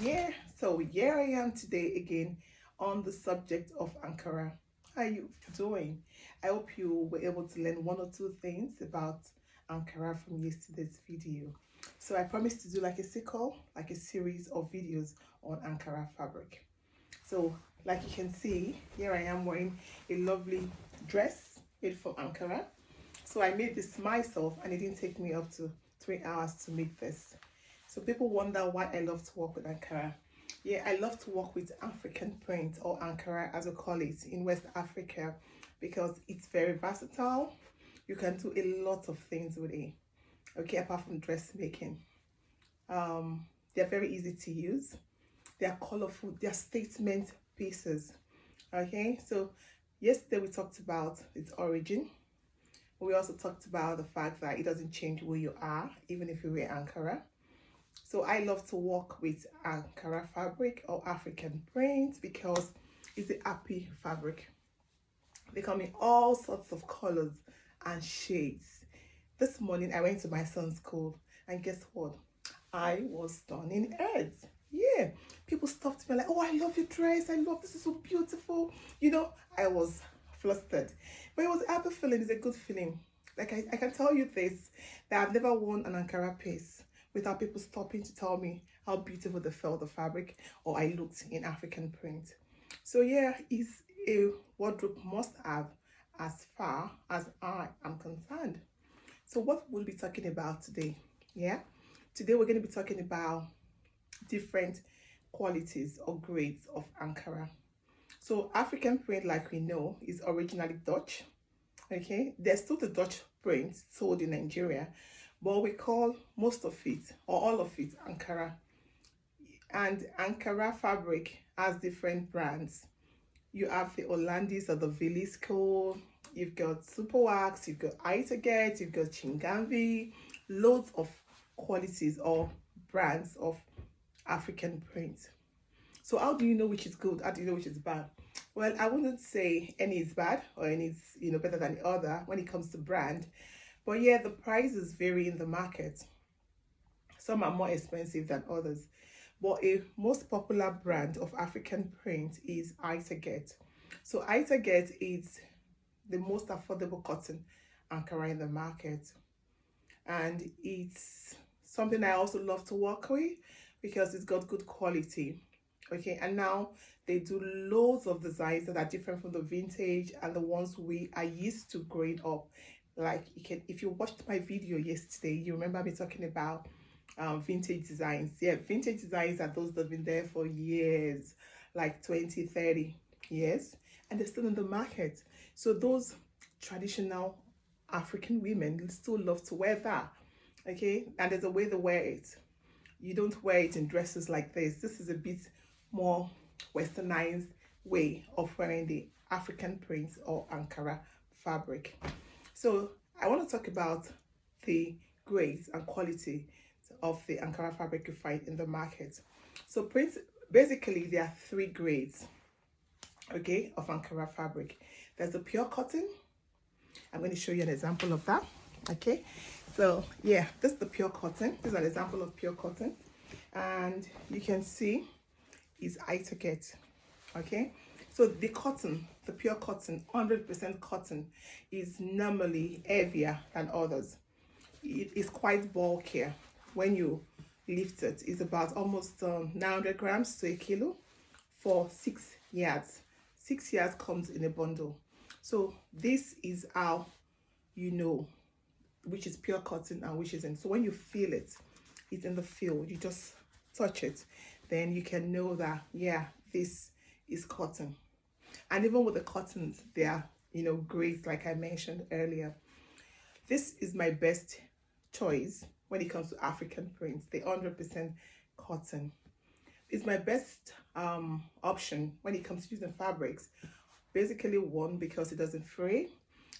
Yeah, so here I am today again on the subject of Ankara. How are you doing? I hope you were able to learn one or two things about Ankara from yesterday's video. So I promised to do like a sequel, like a series of videos on Ankara fabric. So like you can see, here I am wearing a lovely dress made from Ankara. So I made this myself and it didn't take me up to 3 hours to make this. So people wonder why I love to work with Ankara. Yeah, I love to work with African print or Ankara as we call it in West Africa because it's very versatile. You can do a lot of things with it. Okay, apart from dressmaking. They're very easy to use. They're colorful. They're statement pieces. Okay, so yesterday we talked about its origin. We also talked about the fact that it doesn't change who you are, even if you wear Ankara. So I love to work with Ankara fabric or African print because it's a happy fabric. They come in all sorts of colors and shades. This morning I went to my son's school and guess what? I was turning heads. Yeah, people stopped me like, oh, I love your dress. I love this is so beautiful. I was flustered, but it was a happy feeling. It's a good feeling. Like I can tell you this that I've never worn an Ankara piece without people stopping to tell me how beautiful they felt the fabric or I looked in African print. So yeah, it's a wardrobe must have as far as I am concerned. So what we'll be talking about today, yeah? Today we're going to be talking about different qualities or grades of Ankara. So African print, like we know, is originally Dutch. Okay, there's still the Dutch print sold in Nigeria, but we call most of it or all of it Ankara. And Ankara fabric has different brands. You have the Hollandis or the Velisco, you've got Superwax, you've got Itaget, you've got Chingamvi, loads of qualities or brands of African print. So how do you know which is good? How do you know which is bad? Well, I wouldn't say any is bad or any is better than the other when it comes to brand. But yeah, the prices vary in the market. Some are more expensive than others. But a most popular brand of African print is Itaget. So Itaget is the most affordable cotton Ankara in the market. And it's something I also love to work with because it's got good quality. Okay, and now they do loads of designs that are different from the vintage and the ones we are used to growing up. Like if you watched my video yesterday, you remember me talking about vintage designs. Yeah, vintage designs are those that have been there for years, like 20, 30 years, and they're still in the market. So those traditional African women still love to wear that. Okay, and there's a way they wear it. You don't wear it in dresses like this. This is a bit more westernized way of wearing the African print or Ankara fabric. So I want to talk about the grades and quality of the Ankara fabric you find in the market. So basically there are three grades, okay, of Ankara fabric. There's the pure cotton. I'm going to show you an example of that. Okay, so yeah, this is the pure cotton. This is an example of pure cotton, and you can see is Itaget. Okay, so the cotton, the pure cotton, 100% cotton, is normally heavier than others. It is quite bulkier. When you lift it, it's about almost 900 grams to a kilo for 6 yards. 6 yards comes in a bundle. So this is how you know which is pure cotton and which isn't. So when you feel it, it's in the field, you just touch it, then you can know that, yeah, this is cotton. And even with the cottons, they are, grades like I mentioned earlier. This is my best choice when it comes to African prints, the 100% cotton. It's my best option when it comes to using fabrics. Basically, one, because it doesn't fray.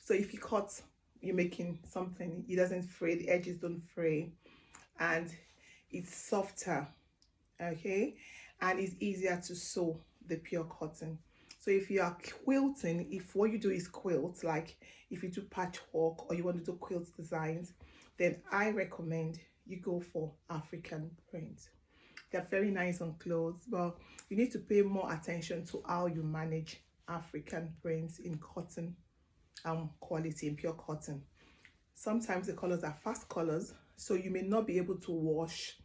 So if you cut, you're making something, it doesn't fray, the edges don't fray, and it's softer, okay, and it's easier to sew, the pure cotton. So if you are quilting, if what you do is quilt, like if you do patchwork or you want to do quilt designs, then I recommend you go for African print. They're very nice on clothes, but you need to pay more attention to how you manage African prints in cotton quality, in pure cotton. Sometimes the colors are fast colors, so you may not be able to wash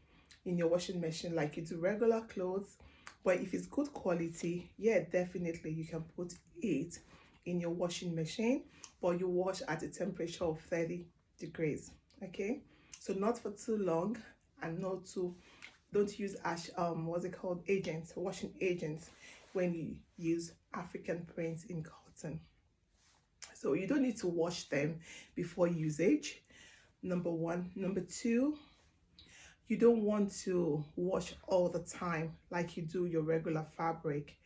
in your washing machine like you do regular clothes. But if it's good quality, yeah, definitely you can put it in your washing machine, but you wash at a temperature of 30 degrees. Okay, so not for too long, and not too, don't use what's it called, agents, washing agents, when you use African prints in cotton. So you don't need to wash them before usage, number one. Number two, you don't want to wash all the time like you do your regular fabric,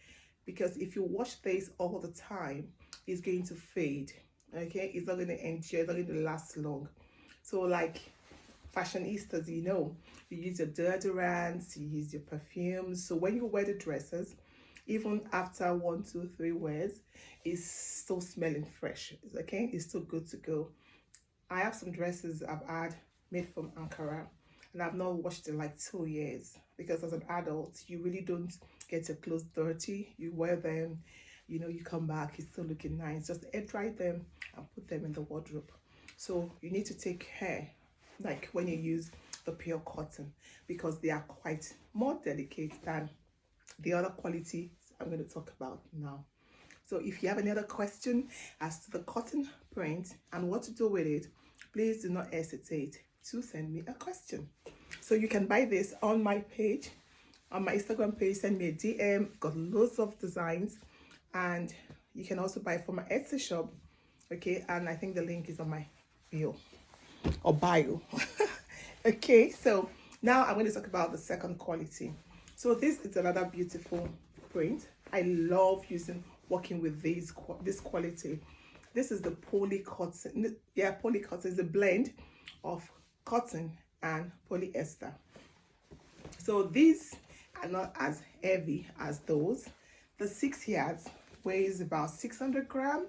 because if you wash this all the time, it's going to fade. Okay, it's not going to endure, it's not going to last long. So like fashionistas, you use your deodorants, you use your perfumes. So when you wear the dresses, even after 1, 2, 3 wears, it's still smelling fresh. Okay, it's still good to go. I have some dresses I've had made from Ankara, and I've not washed in like 2 years, because as an adult, you really don't get your clothes dirty. You wear them, you come back, it's still looking nice. Just air dry them and put them in the wardrobe. So you need to take care, like when you use the pure cotton, because they are quite more delicate than the other quality I'm going to talk about now. So if you have any other question as to the cotton print and what to do with it, please do not hesitate to send me a question. So you can buy this on my page, on my Instagram page. Send me a DM. I've got loads of designs, and you can also buy from my Etsy shop. Okay, and I think the link is on my bio. Okay, so now I'm going to talk about the second quality. So this is another beautiful print. I love working with this quality. This is the poly cotton. Yeah, poly cotton is a blend of cotton and polyester. So these are not as heavy as those. The 6 yards weighs about 600 grams.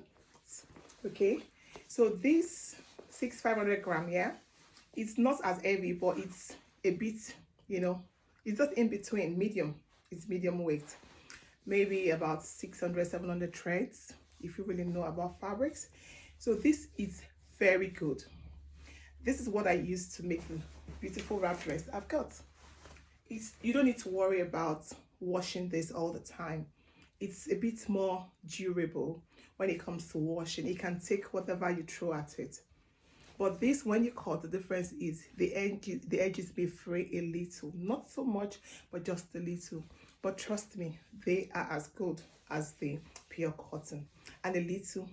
Okay, so this 500 gram, yeah, it's not as heavy, but it's a bit, it's just in between, medium. It's medium weight, maybe about 600, 700 threads, if you really know about fabrics. So this is very good. This is what I use to make the beautiful wrap dress I've got. You don't need to worry about washing this all the time. It's a bit more durable when it comes to washing. It can take whatever you throw at it. But this, when you cut, the difference is the edges may fray a little, not so much, but just a little. But trust me, they are as good as the pure cotton, and a little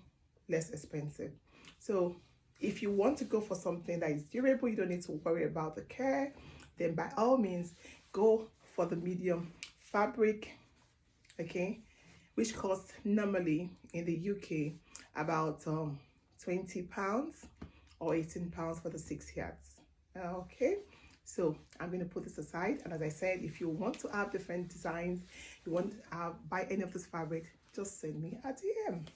less expensive. So if you want to go for something that is durable, you don't need to worry about the care, then by all means go for the medium fabric, okay, which costs normally in the UK about £20 or £18 for the 6 yards. Okay, so I'm going to put this aside, and as I said, if you want to have different designs, you want to buy any of this fabric, just send me a DM.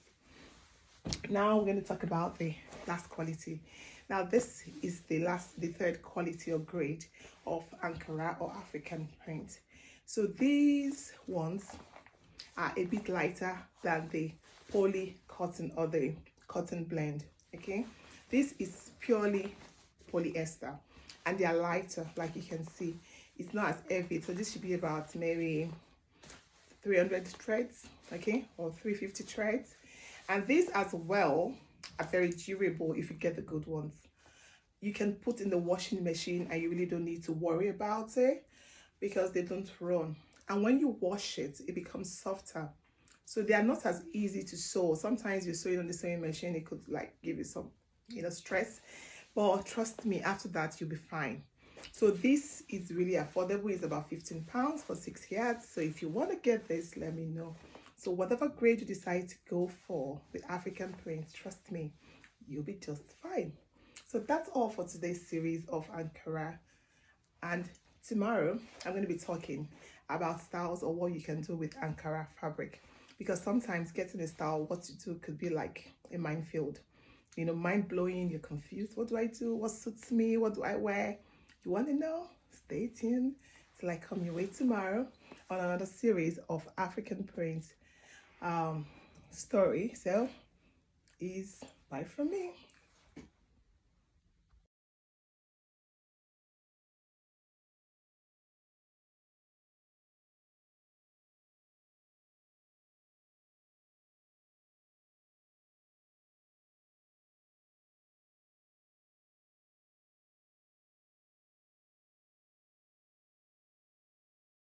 Now we're going to talk about the last quality. Now this is the third quality or grade of Ankara or African print. So these ones are a bit lighter than the poly cotton or the cotton blend. Okay, this is purely polyester, and they are lighter. Like you can see, it's not as heavy. So this should be about maybe 300 threads, okay, or 350 threads. And these as well are very durable if you get the good ones. You can put in the washing machine and you really don't need to worry about it, because they don't run. And when you wash it, it becomes softer. So they are not as easy to sew. Sometimes you sew it on the sewing machine, it could like give you some, stress. But trust me, after that, you'll be fine. So this is really affordable. It's about £15 for 6 yards. So if you want to get this, let me know. So whatever grade you decide to go for with African print, trust me, you'll be just fine. So that's all for today's series of Ankara. And tomorrow, I'm going to be talking about styles or what you can do with Ankara fabric. Because sometimes getting a style, what to do could be like a minefield. Mind-blowing, you're confused. What do I do? What suits me? What do I wear? You want to know? Stay tuned till I come your way tomorrow on another series of African Prince story. So is bye from me.